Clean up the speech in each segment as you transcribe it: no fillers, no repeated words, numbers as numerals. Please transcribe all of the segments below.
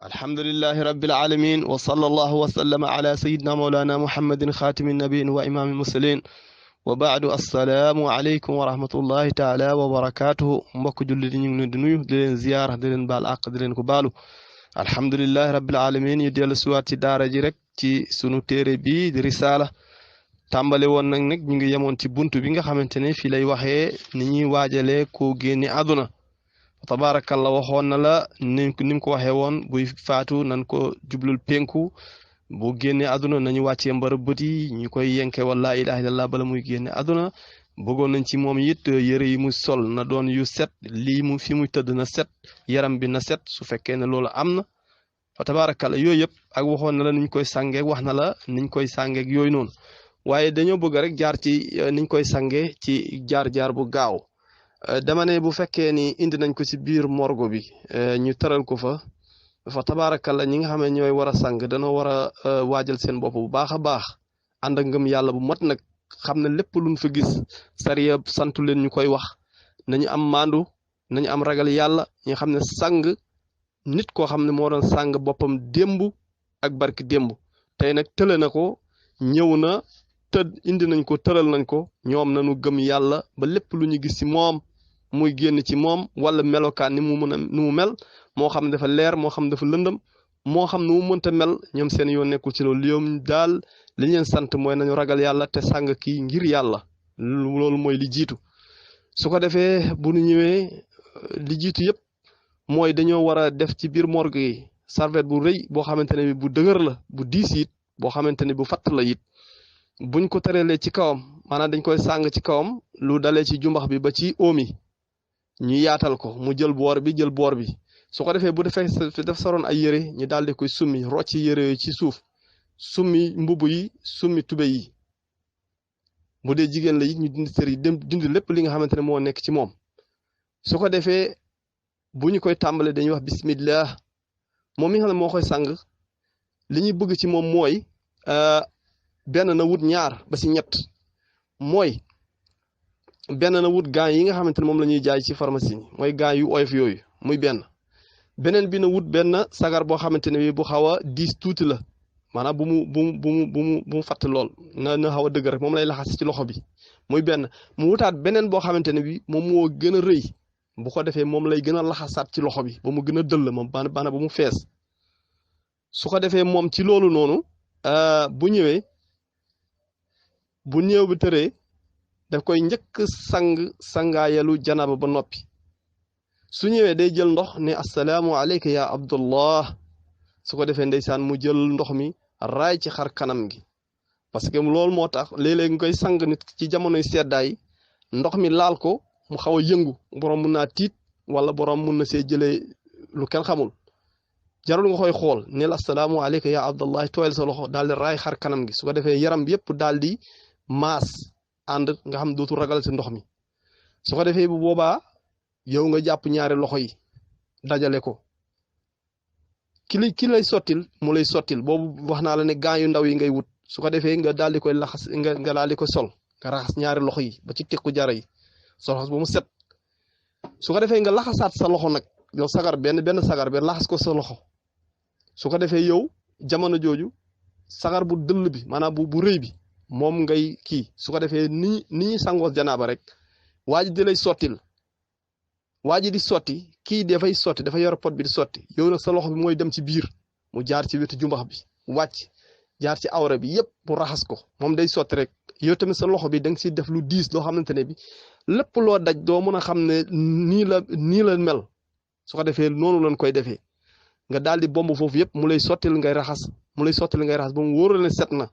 الحمد لله رب العالمين وصلى الله وسلم على سيدنا مولانا محمد خاتم النبيين وإمام المرسلين وبعد السلام عليكم ورحمة الله تعالى وبركاته mbokk jullit yi ñu ngi leen di nuyu di leen ziyaara di leen baal àq di leen ko baalu alhamdulillahi rabbil alamin ñu dellu siwaat ci daara ji rek ci sunu téere bi di risaala tàmbale woon nag ñu ngi yemoon ci buntu bi nga xamante ne fii lay waxee ni ñuy waajalee koo génni àdduna tabarakallah waxoon na la ni mu ko waxee woon buy faatu nan ko jublul penku bu génne àdduna nañu wàccee mbërëb bët yi ñu koy yenke wala ilaha illallah bala muy génne àdduna bëggoon nañ ci moom it yëre yi mu sol na doon yu set lii mu fi muy tëdd na set yaram bi na set su fekkee ne loolu am na fa tabarakallah yooyu yëpp ak waxoon na la niñ koy sàngeeg wax na la niñ koy sàngeeg yooyu noonu waaye dañoo bëgg rek jaar ci niñ koy sànge ci jaar-jaar bu gaaw dama ne bu fekkee ni indi nañ ko ci biir morgo bi ñu tëral ko fa tabaarakalla ñi nga xam ne ñooy war a sang danoo war a waajal seen bopp bu baax a baax ànd ak ngëm yàlla bu mot nag xam ne lépp luñ fa gis sariya santu leen ñu koy wax nañu am maandu nañu am ragal yàlla ñi xam ne sang nit koo xam ne moo doon sang boppam démb ak barki démb tey nag tële na ko ñëw na indi nañ ko tëral nañ ko ñoom nañu gëm yàlla ba lépp lu ñu gis ci moom muy génn ci moom wala melokaan ni mu mel moo xam dafa leer moo xam dafa lëndëm moo xam nu mu mënta mel ñoom seen yoon nekkul ci loolu yoom daal li leen sant mooy nañu ragal yàlla te sàng kii ngir yàlla loolu mooy li jiitu su ko defee bu ñu ñëwee li jiitu yëpp mooy dañoo war a def ci biir morgue yi serviette bu rëy boo xamante ne bi bu dëgër la bu diis it boo xamante ne bu fatt la it buñ ko tëralee ci kawam maanaam dañ koy sàng ci kawam lu dalee ci jumbax bi ba ci omi ñu yaatal ko mu jël boor bi su ko defee bu defee def saroon ay yére ñu daal di koy summi rocci yére yooyu ci suuf summi mbubb yi summi tube yi bu dee jigéen la it ñu dindi sër yi dindi lépp li nga xamante ne moo nekk ci moom su ko defee bu ñu koy tàmbalee dañuy wax bismillah moom mi nga xam ne moo koy sàng li ñuy bëgg ci moom mooy benn na wut ñaar ba ci ñett mooy benn na wut gants yi nga xamante ne moom la ñuy jaay ci pharmacie mooy gants yu oyof yooyu muy beneen bi na wut benn sagar boo xamante ne bi bu xaw a diis tuuti la maanaam bu mu fatt lool na xaw a dëgg rek moom lay laxas ci loxo bi muy benn mu wutaat beneen boo xamante ne bi moom moo gën a rëy bu ko defee moom lay gën a laxasaat ci loxo bi ba mu gën a dëll moom baana ba mu fees su ko defee moom ci loolu noonu bu ñëwee bu néew bi tëree daf koy njëkk sangaayalu janaba ba noppi su ñëwee day jël ndox ne assalaamu alayka ya abdullah su ko defee ndeysaan mu jël ndox mi raay ci xar kanam gi parce que loolu moo tax léeg-léeg nga koy sang nit ci jamonoy seddaay ndox mi laal ko mu xaw a yëngu borom mun naa tiit wala borom mun na see jëlee lu kenn xamul jarul nga koy xool neel assalaamu alayka ya abdullah tooyal sa loxo daal di raay xar kanam gi su ko defee yaram bi yëpp daal di maas ànd nga xam dootul ragal ci ndox mi su ko defee bu boobaa yow nga jàpp ñaari loxo yi dajale ko ki lay sottil mu lay sottil boobu wax naa la ne gants yu ndaw yi ngay wut su ko defee nga daal di koy laxas nga daal di ko sol nga raxas ñaari loxo yi ba ci tekku jara yi soxas ba mu set su ko defee nga laxasaat sa loxo nag yow sagar benn sagar benn laxas ko sa loxo su ko defee yow jamono jooju sagar bu dëll bi maanaam bu rëy bi moom ngay kii su ko defee ni ñuy sangoo janaaba rek waa ji di lay sottil waa ji di sotti kii dafay sotti dafa yor pot bi di sotti yow nag sa loxo bi mooy dem ci biir mu jaar ci wetu jumbax bi wàcc jaar ci awra bi yëpp mu raxas ko moom day sotti rek yow tamit sa loxo bi da nga siy def lu diis loo xamante ne bi lépp loo daj doo mën a xam ne nii la mel su ko defee noonu lañ koy defee nga daal di bomb foofu yëpp mu lay sottil ngay raxas ba mu wóoral ne set na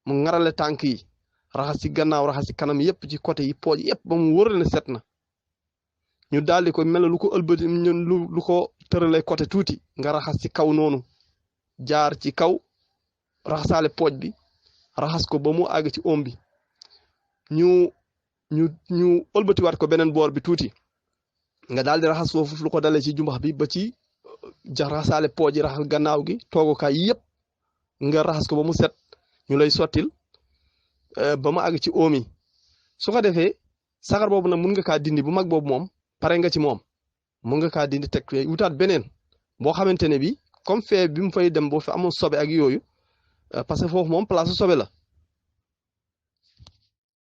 mu ngarale tànk yi raxas ci gannaaw raxas ci kanam yëpp ci côté yi pooj yëpp ba mu wóoral ne set na ñu daal di ko mel lu ko ëlbati lu ko tëralee côté tuuti nga raxas ci kaw noonu jaar ci kaw raxasaale pooj bi raxas ko ba mu àgg ci oom bi ñu ëlbatiwaat ko beneen boor bi tuuti nga daal di raxas foofu lu ko dalee ci jumbax bi ba ci raxasaale pooj yi raxas gannaaw gi toogukaay yëpp nga raxas ko ba mu set ñu lay sottil ba mu àgg ci oom yi su ko defee sagar boobu nag mun nga kaa dindi bu mag boobu moom pare nga ci moom mun nga kaa dindi teg wutaat beneen boo xamante ne bi comme fee bi mu fay dem boo fi amul sobe ak yooyu parce que foofu moom place sobe la